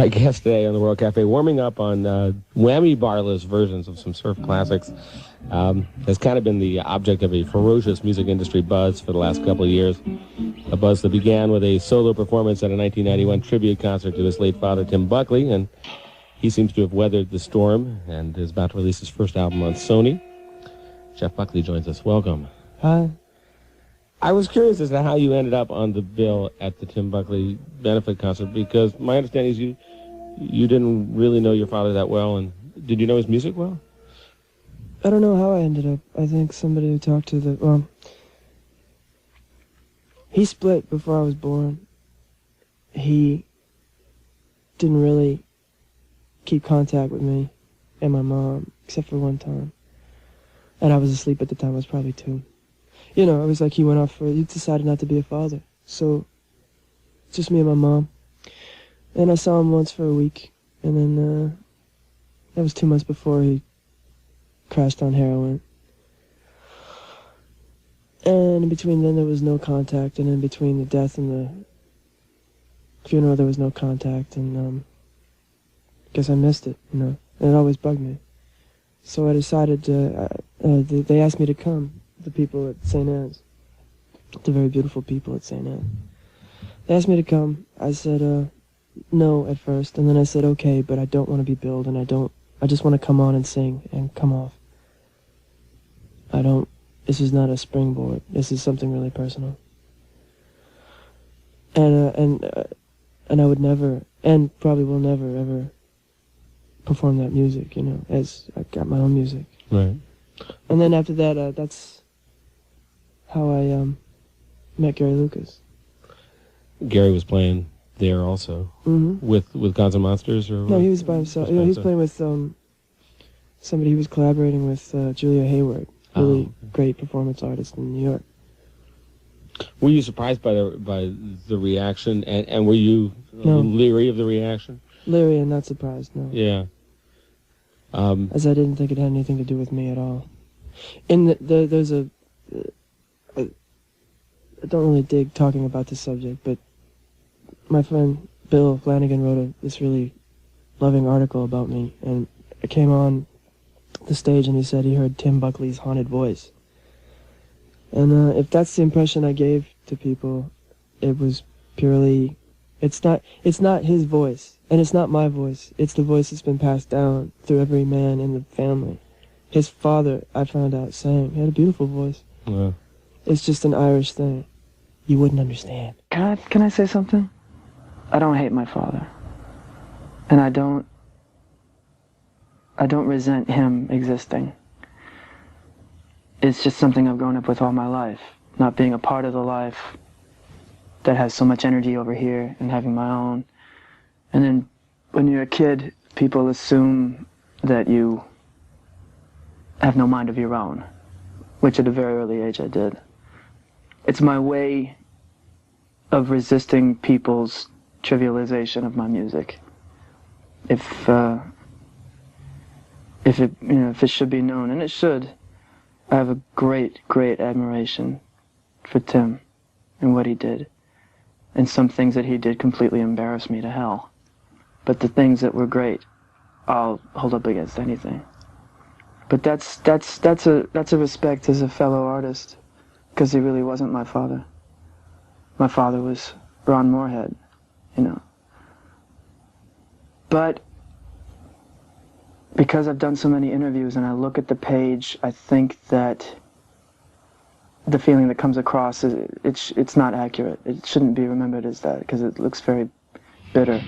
My guest today on the World Cafe, warming up on whammy barless versions of some surf classics, has kind of been the object of a ferocious music industry buzz for the last couple of years. A buzz that began with a solo performance at a 1991 tribute concert to his late father, Tim Buckley, and he seems to have weathered the storm and is about to release his first album on Sony. Jeff Buckley joins us. Welcome. Hi. I was curious as to how you ended up on the bill at the Tim Buckley benefit concert, because my understanding is you didn't really know your father that well, and did you know his music well? I don't know how I ended up. I think somebody who talked to the... he split before I was born. He didn't really keep contact with me and my mom, except for one time. And I was asleep at the time. I was probably 2. You know, it was like he decided not to be a father. So, just me and my mom. And I saw him once for a week. And then, that was 2 months before he crashed on heroin. And in between then, there was no contact. And in between the death and the funeral, there was no contact. And, I guess I missed it, you know. And it always bugged me. So I decided they asked me to come. The people at St. Anne's, the very beautiful people at St. Anne's. They asked me to come. I said no at first, and then I said okay, but I don't want to be billed, and I just want to come on and sing and come off. This is not a springboard. This is something really personal. And I would never, and probably will never, ever perform that music, you know, as I got my own music. Right. And then after that, that's how I met Gary Lucas. Gary was playing there also, with Gods and Monsters, or no, he was by himself. He was playing with somebody. He was collaborating with Julia Hayward, really great performance artist in New York. Were you surprised by the reaction, and were you leery of the reaction? Leery and not surprised, no. Yeah. As I didn't think it had anything to do with me at all. There's a... I don't really dig talking about this subject, but my friend Bill Flanagan wrote this really loving article about me, and I came on the stage and he said he heard Tim Buckley's haunted voice. And if that's the impression I gave to people, it was purely... It's not his voice, and it's not my voice. It's the voice that's been passed down through every man in the family. His father, I found out, sang. He had a beautiful voice. Yeah. It's just an Irish thing. You wouldn't understand. Can I say something? I don't hate my father. And I don't resent him existing. It's just something I've grown up with all my life. Not being a part of the life that has so much energy over here and having my own. And then when you're a kid, people assume that you have no mind of your own, which at a very early age I did. It's my way of resisting people's trivialization of my music. If it should be known, and it should, I have a great, great admiration for Tim and what he did. And some things that he did completely embarrass me to hell. But the things that were great, I'll hold up against anything. But that's a respect as a fellow artist, because he really wasn't my father. My father was Ron Moorhead, you know. But because I've done so many interviews and I look at the page, I think that the feeling that comes across is it's not accurate. It shouldn't be remembered as that, because it looks very bitter.